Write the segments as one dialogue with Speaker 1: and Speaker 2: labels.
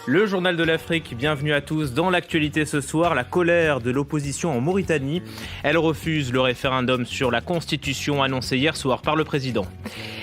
Speaker 1: Le journal de l'Afrique, bienvenue à tous. Dans l'actualité ce soir, la colère de l'opposition en Mauritanie. Elle refuse le référendum sur la Constitution annoncé hier soir par le président.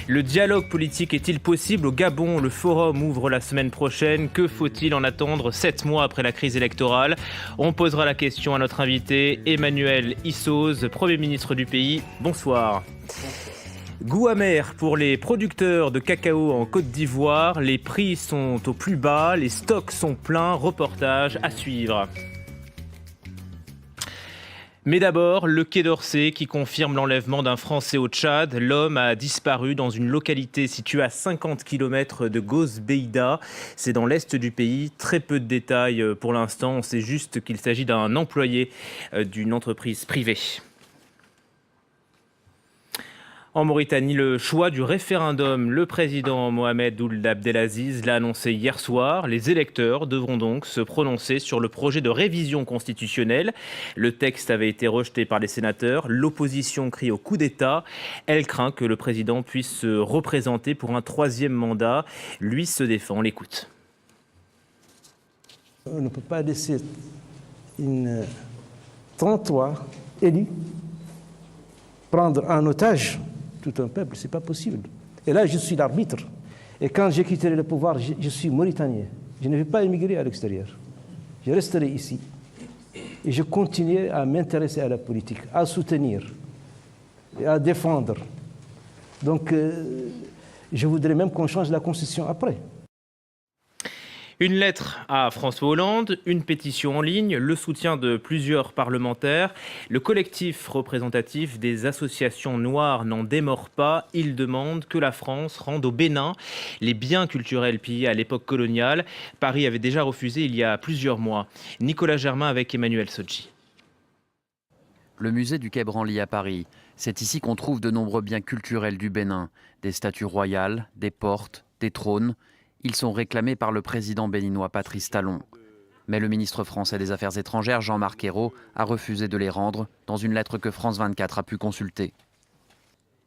Speaker 1: Le dialogue politique est-il possible au Gabon? Le forum ouvre la semaine prochaine. Que faut-il en attendre 7 mois après la crise électorale? On posera la question à notre invité Emmanuel Issoz, Premier ministre du pays. Bonsoir. Goût amer pour les producteurs de cacao en Côte d'Ivoire. Les prix sont au plus bas, les stocks sont pleins. Reportage à suivre. Mais d'abord, le Quai d'Orsay qui confirme l'enlèvement d'un Français au Tchad. L'homme a disparu dans une localité située à 50 km de Gos-Beïda. C'est dans l'est du pays. Très peu de détails pour l'instant. On sait juste qu'il s'agit d'un employé d'une entreprise privée. En Mauritanie, le choix du référendum, le président Mohamed Ould Abdelaziz l'a annoncé hier soir. Les électeurs devront donc se prononcer sur le projet de révision constitutionnelle. Le texte avait été rejeté par les sénateurs. L'opposition crie au coup d'État. Elle craint que le président puisse se représenter pour un 3e mandat. Lui se défend, on l'écoute.
Speaker 2: On ne peut pas laisser une 33 élus prendre en otage tout un peuple, c'est pas possible. Et là, je suis l'arbitre. Et quand j'ai quitté le pouvoir, je suis mauritanien. Je ne vais pas émigrer à l'extérieur. Je resterai ici. Et je continuerai à m'intéresser à la politique, à soutenir et à défendre. Donc, je voudrais même qu'on change la Constitution après.
Speaker 1: Une lettre à François Hollande, une pétition en ligne, le soutien de plusieurs parlementaires. Le collectif représentatif des associations noires n'en démord pas. Il demande que la France rende au Bénin les biens culturels pillés à l'époque coloniale. Paris avait déjà refusé il y a plusieurs mois. Nicolas Germain avec Emmanuel Sodji.
Speaker 3: Le musée du Quai Branly à Paris. C'est ici qu'on trouve de nombreux biens culturels du Bénin. Des statues royales, des portes, des trônes. Ils sont réclamés par le président béninois Patrice Talon. Mais le ministre français des Affaires étrangères, Jean-Marc Ayrault, a refusé de les rendre dans une lettre que France 24 a pu consulter.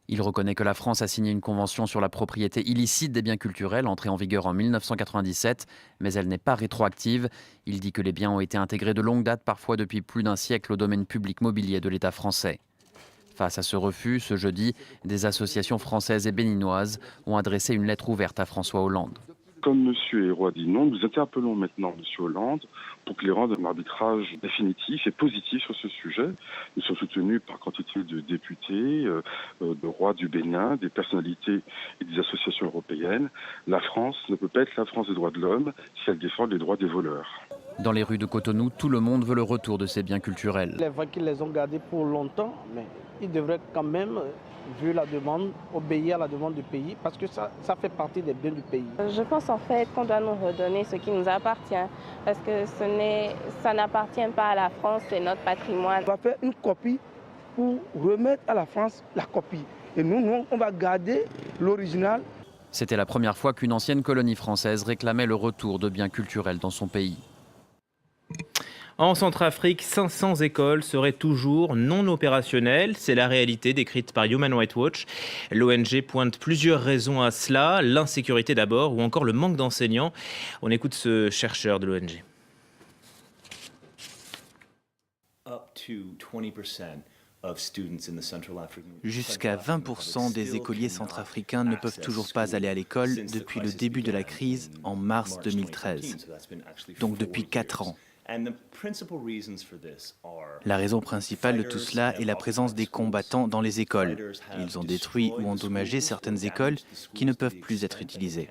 Speaker 3: Il reconnaît que la France a signé une convention sur la propriété illicite des biens culturels entrée en vigueur en 1997, mais elle n'est pas rétroactive. Il dit que les biens ont été intégrés de longue date, parfois depuis plus d'un siècle, au domaine public mobilier de l'État français. Face à ce refus, ce jeudi, des associations françaises et béninoises ont adressé une lettre ouverte à François Hollande.
Speaker 4: Comme M. Ayrault a dit non, nous interpellons maintenant M. Hollande pour qu'il rende un arbitrage définitif et positif sur ce sujet. Nous sommes soutenus par quantité de députés, de rois du Bénin, des personnalités et des associations européennes. La France ne peut pas être la France des droits de l'homme si elle défend les droits des voleurs.
Speaker 3: Dans les rues de Cotonou, tout le monde veut le retour de ces biens culturels.
Speaker 5: C'est vrai qu'ils les ont gardés pour longtemps, mais ils devraient quand même, vu la demande, obéir à la demande du pays, parce que ça fait partie des biens du pays.
Speaker 6: Je pense en fait qu'on doit nous redonner ce qui nous appartient, parce que ça n'appartient pas à la France, c'est notre patrimoine.
Speaker 5: On va faire une copie pour remettre à la France la copie. Et nous on va garder l'original.
Speaker 3: C'était la première fois qu'une ancienne colonie française réclamait le retour de biens culturels dans son pays.
Speaker 1: En Centrafrique, 500 écoles seraient toujours non opérationnelles. C'est la réalité décrite par Human Rights Watch. L'ONG pointe plusieurs raisons à cela. L'insécurité d'abord ou encore le manque d'enseignants. On écoute ce chercheur de l'ONG.
Speaker 7: Jusqu'à 20% des écoliers centrafricains ne peuvent toujours pas aller à l'école depuis le début de la crise en mars 2013, donc depuis 4 ans. La raison principale de tout cela est la présence des combattants dans les écoles. Ils ont détruit ou endommagé certaines écoles qui ne peuvent plus être utilisées.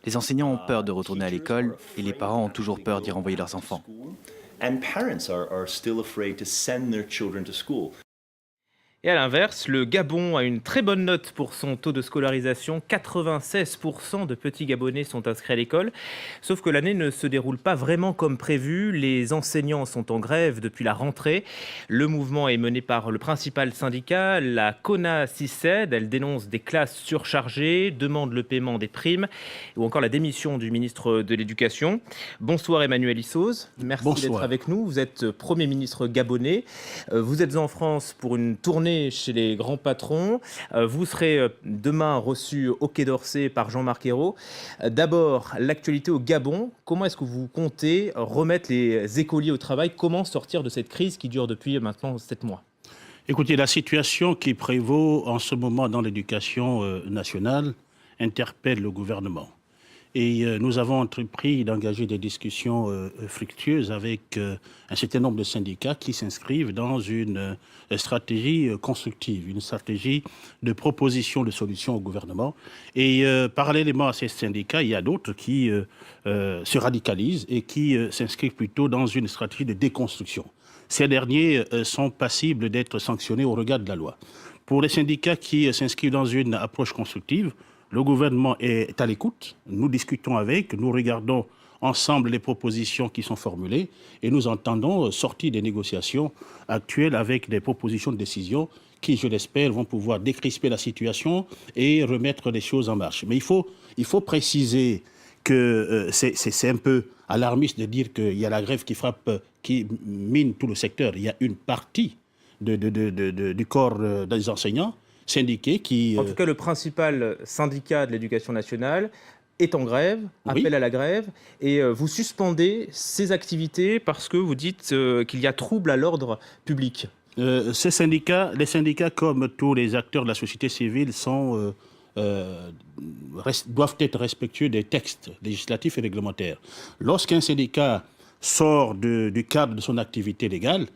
Speaker 7: Les enseignants ont peur de retourner à l'école et les parents ont toujours peur d'y renvoyer leurs enfants.
Speaker 1: Et à l'inverse, le Gabon a une très bonne note pour son taux de scolarisation. 96% de petits Gabonais sont inscrits à l'école. Sauf que l'année ne se déroule pas vraiment comme prévu. Les enseignants sont en grève depuis la rentrée. Le mouvement est mené par le principal syndicat, la CONA-CICED. Elle dénonce des classes surchargées, demande le paiement des primes ou encore la démission du ministre de l'Éducation. Bonsoir Emmanuel Issoz. Merci d'être avec nous. Vous êtes Premier ministre gabonais. Vous êtes en France pour une tournée retourner chez les grands patrons. Vous serez demain reçu au Quai d'Orsay par Jean-Marc Ayrault. D'abord, l'actualité au Gabon. Comment est-ce que vous comptez remettre les écoliers au travail? Comment sortir de cette crise qui dure depuis maintenant 7 mois?
Speaker 8: Écoutez, la situation qui prévaut en ce moment dans l'éducation nationale interpelle le gouvernement. Et nous avons entrepris d'engager des discussions fructueuses avec un certain nombre de syndicats qui s'inscrivent dans une stratégie constructive, une stratégie de proposition de solutions au gouvernement. Et parallèlement à ces syndicats, il y a d'autres qui se radicalisent et qui s'inscrivent plutôt dans une stratégie de déconstruction. Ces derniers sont passibles d'être sanctionnés au regard de la loi. Pour les syndicats qui s'inscrivent dans une approche constructive, le gouvernement est à l'écoute, nous discutons avec, nous regardons ensemble les propositions qui sont formulées et nous entendons sortir des négociations actuelles avec des propositions de décision qui, je l'espère, vont pouvoir décrisper la situation et remettre les choses en marche. Mais il faut préciser que c'est un peu alarmiste de dire qu'il y a la grève qui frappe, qui mine tout le secteur. Il y a une partie du corps des enseignants syndiqués qui...
Speaker 1: En tout cas, le principal syndicat de l'éducation nationale est en grève, appelle à la grève, et vous suspendez ces activités parce que vous dites qu'il y a trouble à l'ordre public.
Speaker 8: Les syndicats, comme tous les acteurs de la société civile, doivent être respectueux des textes législatifs et réglementaires. Lorsqu'un syndicat sort du cadre de son activité légale,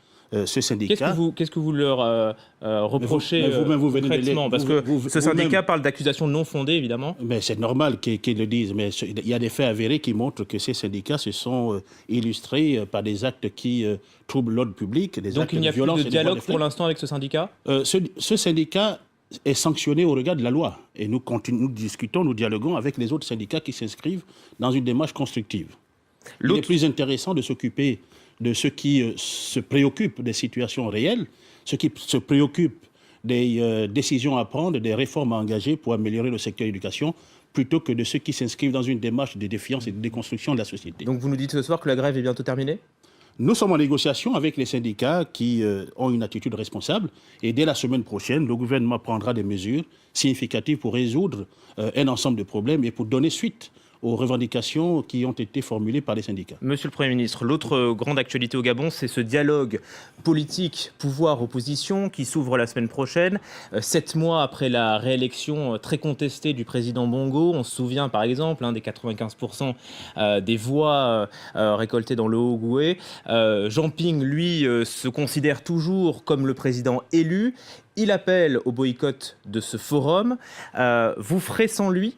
Speaker 8: ce syndicat...
Speaker 1: Qu'est-ce que vous leur reprochez concrètement? Parce que ce syndicat parle d'accusations non fondées, évidemment.
Speaker 8: Mais c'est normal qu'ils le disent, mais il y a des faits avérés qui montrent que ces syndicats se sont illustrés par des actes qui troublent l'ordre public, des actes de violence.
Speaker 1: Donc il n'y a plus de dialogue pour l'instant avec ce syndicat?
Speaker 8: Ce syndicat est sanctionné au regard de la loi. Et nous discutons, nous dialoguons avec les autres syndicats qui s'inscrivent dans une démarche constructive. Il est plus intéressant de s'occuper de ceux qui se préoccupent des situations réelles, ceux qui se préoccupent des décisions à prendre, des réformes à engager pour améliorer le secteur de l'éducation, plutôt que de ceux qui s'inscrivent dans une démarche de défiance et de déconstruction de la société.
Speaker 1: Donc vous nous dites ce soir que la grève est bientôt terminée?
Speaker 8: Nous sommes en négociation avec les syndicats qui ont une attitude responsable et dès la semaine prochaine, le gouvernement prendra des mesures significatives pour résoudre un ensemble de problèmes et pour donner suite aux revendications qui ont été formulées par les syndicats.
Speaker 1: Monsieur le Premier ministre, l'autre grande actualité au Gabon, c'est ce dialogue politique pouvoir-opposition qui s'ouvre la semaine prochaine. 7 mois après la réélection très contestée du président Bongo, on se souvient par exemple des 95% des voix récoltées dans le Haut-Goué. Jean Ping, lui, se considère toujours comme le président élu. Il appelle au boycott de ce forum. Vous ferez sans lui ?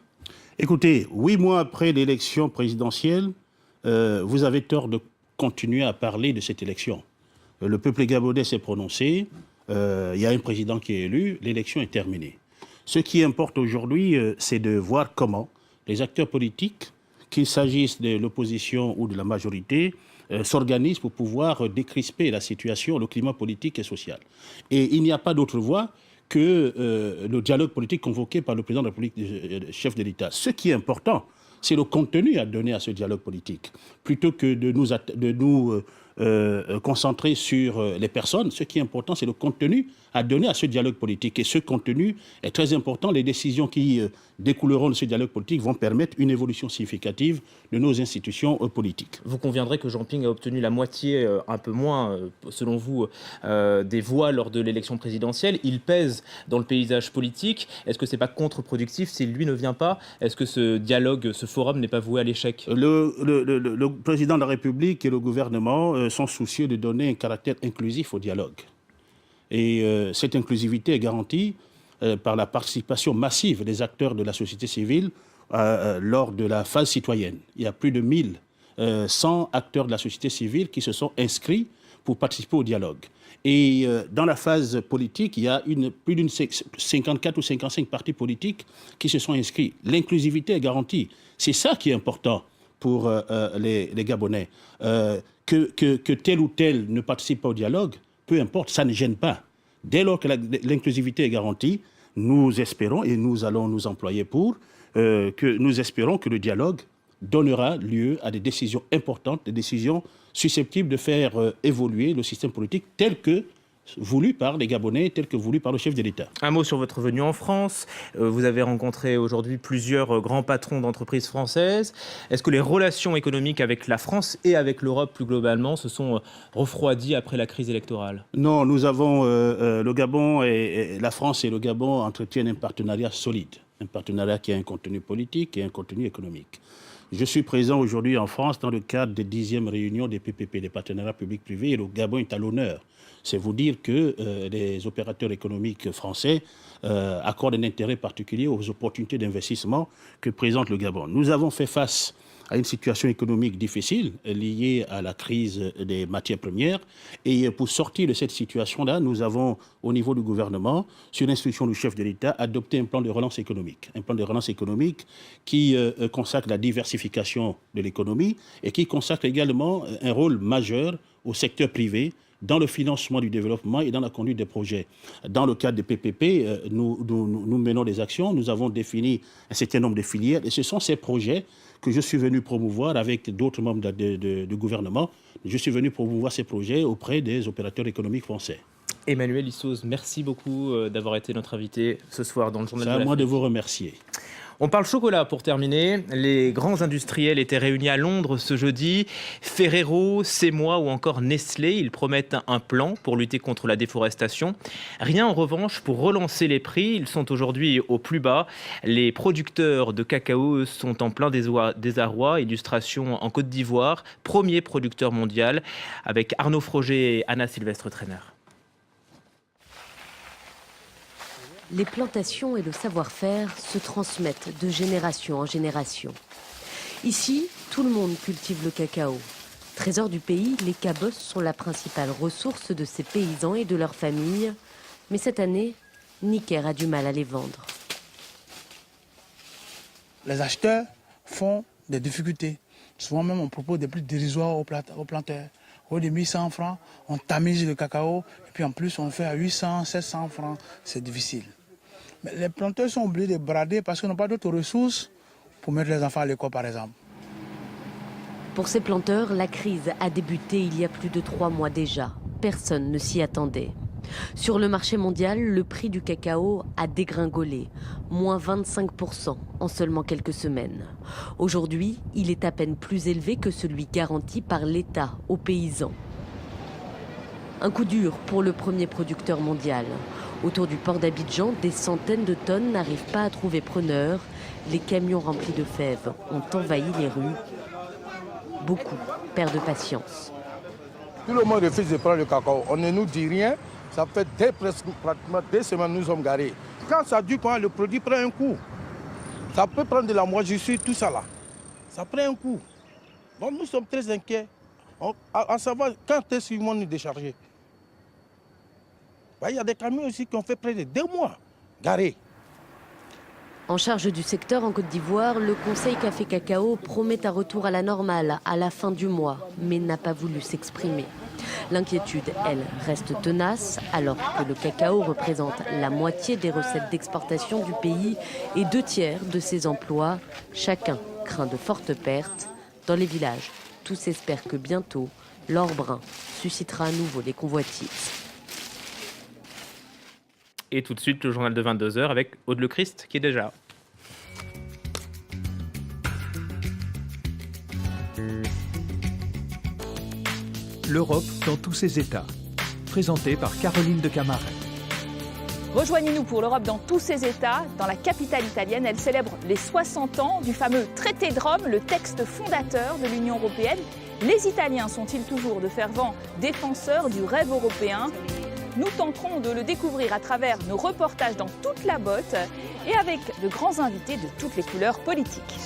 Speaker 8: Écoutez, 8 mois après l'élection présidentielle, vous avez tort de continuer à parler de cette élection. Le peuple gabonais s'est prononcé, il y a un président qui est élu, l'élection est terminée. Ce qui importe aujourd'hui, c'est de voir comment les acteurs politiques, qu'il s'agisse de l'opposition ou de la majorité, s'organisent pour pouvoir décrisper la situation, le climat politique et social. Et il n'y a pas d'autre voie que le dialogue politique convoqué par le président de la République, le chef de l'État. Ce qui est important, c'est le contenu à donner à ce dialogue politique. Plutôt que de nous concentrer sur les personnes, ce qui est important, c'est le contenu à donner à ce dialogue politique. Et ce contenu est très important. Les décisions qui découleront de ce dialogue politique vont permettre une évolution significative de nos institutions politiques.
Speaker 1: Vous conviendrez que Jean Ping a obtenu la moitié, un peu moins, selon vous, des voix lors de l'élection présidentielle. Il pèse dans le paysage politique. Est-ce que ce n'est pas contre-productif s'il, lui, ne vient pas? Est-ce que ce dialogue, ce forum n'est pas voué à l'échec?
Speaker 8: Le président de la République et le gouvernement sont soucieux de donner un caractère inclusif au dialogue. Et cette inclusivité est garantie par la participation massive des acteurs de la société civile lors de la phase citoyenne. Il y a plus de 1100 acteurs de la société civile qui se sont inscrits pour participer au dialogue. Et dans la phase politique, il y a plus d'une 54 ou 55 partis politiques qui se sont inscrits. L'inclusivité est garantie. C'est ça qui est important pour les Gabonais. Que tel ou tel ne participe pas au dialogue, peu importe, ça ne gêne pas. Dès lors que l'inclusivité est garantie, nous espérons, et nous allons nous employer pour, nous espérons que le dialogue donnera lieu à des décisions importantes, des décisions susceptibles de faire évoluer le système politique tel que voulu par les Gabonais, tel que voulu par le chef de l'État.
Speaker 1: Un mot sur votre venue en France. Vous avez rencontré aujourd'hui plusieurs grands patrons d'entreprises françaises. Est-ce que les relations économiques avec la France et avec l'Europe plus globalement se sont refroidies après la crise électorale?
Speaker 8: Non, nous avons le Gabon et la France et le Gabon entretiennent un partenariat solide. Un partenariat qui a un contenu politique et un contenu économique. Je suis présent aujourd'hui en France dans le cadre des 10e réunions des PPP, des partenariats publics-privés, et le Gabon est à l'honneur. C'est vous dire que les opérateurs économiques français accordent un intérêt particulier aux opportunités d'investissement que présente le Gabon. Nous avons fait face à une situation économique difficile liée à la crise des matières premières. Et pour sortir de cette situation-là, nous avons, au niveau du gouvernement, sur l'instruction du chef de l'État, adopté un plan de relance économique. Un plan de relance économique qui consacre la diversification de l'économie et qui consacre également un rôle majeur au secteur privé dans le financement du développement et dans la conduite des projets. Dans le cadre des PPP, nous menons des actions, nous avons défini un certain nombre de filières et ce sont ces projets que je suis venu promouvoir avec d'autres membres du gouvernement. Je suis venu promouvoir ces projets auprès des opérateurs économiques français.
Speaker 1: Emmanuel Issoz, merci beaucoup d'avoir été notre invité ce soir dans le Journal de l'Afrique.
Speaker 8: C'est à moi de vous remercier.
Speaker 1: On parle chocolat pour terminer. Les grands industriels étaient réunis à Londres ce jeudi. Ferrero, Semois ou encore Nestlé, ils promettent un plan pour lutter contre la déforestation. Rien en revanche pour relancer les prix. Ils sont aujourd'hui au plus bas. Les producteurs de cacao sont en plein désarroi. Illustration en Côte d'Ivoire, premier producteur mondial, avec Arnaud Froger et Anna Sylvestre-Trainer.
Speaker 9: Les plantations et le savoir-faire se transmettent de génération en génération. Ici, tout le monde cultive le cacao. Trésor du pays, les cabosses sont la principale ressource de ces paysans et de leurs familles. Mais cette année, Nicker a du mal à les vendre.
Speaker 10: Les acheteurs font des difficultés. Souvent même on propose des prix dérisoires aux planteurs. Au lieu de 1100 francs, on tamise le cacao et puis en plus on fait à 800, 700 francs. C'est difficile. Mais les planteurs sont obligés de brader parce qu'ils n'ont pas d'autres ressources pour mettre les enfants à l'école par exemple.
Speaker 9: Pour ces planteurs, la crise a débuté il y a plus de 3 mois déjà. Personne ne s'y attendait. Sur le marché mondial, le prix du cacao a dégringolé, moins 25% en seulement quelques semaines. Aujourd'hui, il est à peine plus élevé que celui garanti par l'État aux paysans. Un coup dur pour le premier producteur mondial. Autour du port d'Abidjan, des centaines de tonnes n'arrivent pas à trouver preneur. Les camions remplis de fèves ont envahi les rues. Beaucoup perdent patience.
Speaker 11: Tout le monde refuse de prendre le cacao. On ne nous dit rien. Ça fait pratiquement 2 semaines que nous sommes garés. Quand ça dure, le produit prend un coup. Ça peut prendre de la moisissure, tout ça là. Ça prend un coup. Donc nous sommes très inquiets. À savoir quand est-ce qu'ils vont nous décharger. Il y a des camions aussi qui ont fait près de 2 mois garés.
Speaker 9: En charge du secteur en Côte d'Ivoire, le Conseil Café Cacao promet un retour à la normale à la fin du mois, mais n'a pas voulu s'exprimer. L'inquiétude, elle, reste tenace, alors que le cacao représente la moitié des recettes d'exportation du pays et 2/3 de ses emplois. Chacun craint de fortes pertes. Dans les villages, tous espèrent que bientôt, l'or brun suscitera à nouveau les convoitises.
Speaker 1: Et tout de suite, le journal de 22h avec Aude Le Christ qui est déjà là.
Speaker 12: L'Europe dans tous ses états. Présenté par Caroline de Camaret.
Speaker 13: Rejoignez-nous pour l'Europe dans tous ses états. Dans la capitale italienne, elle célèbre les 60 ans du fameux traité de Rome, le texte fondateur de l'Union européenne. Les Italiens sont-ils toujours de fervents défenseurs du rêve européen ? Nous tenterons de le découvrir à travers nos reportages dans toute la botte et avec de grands invités de toutes les couleurs politiques.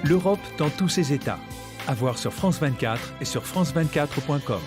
Speaker 12: L'Europe dans tous ses états. À voir sur France 24 et sur france24.com.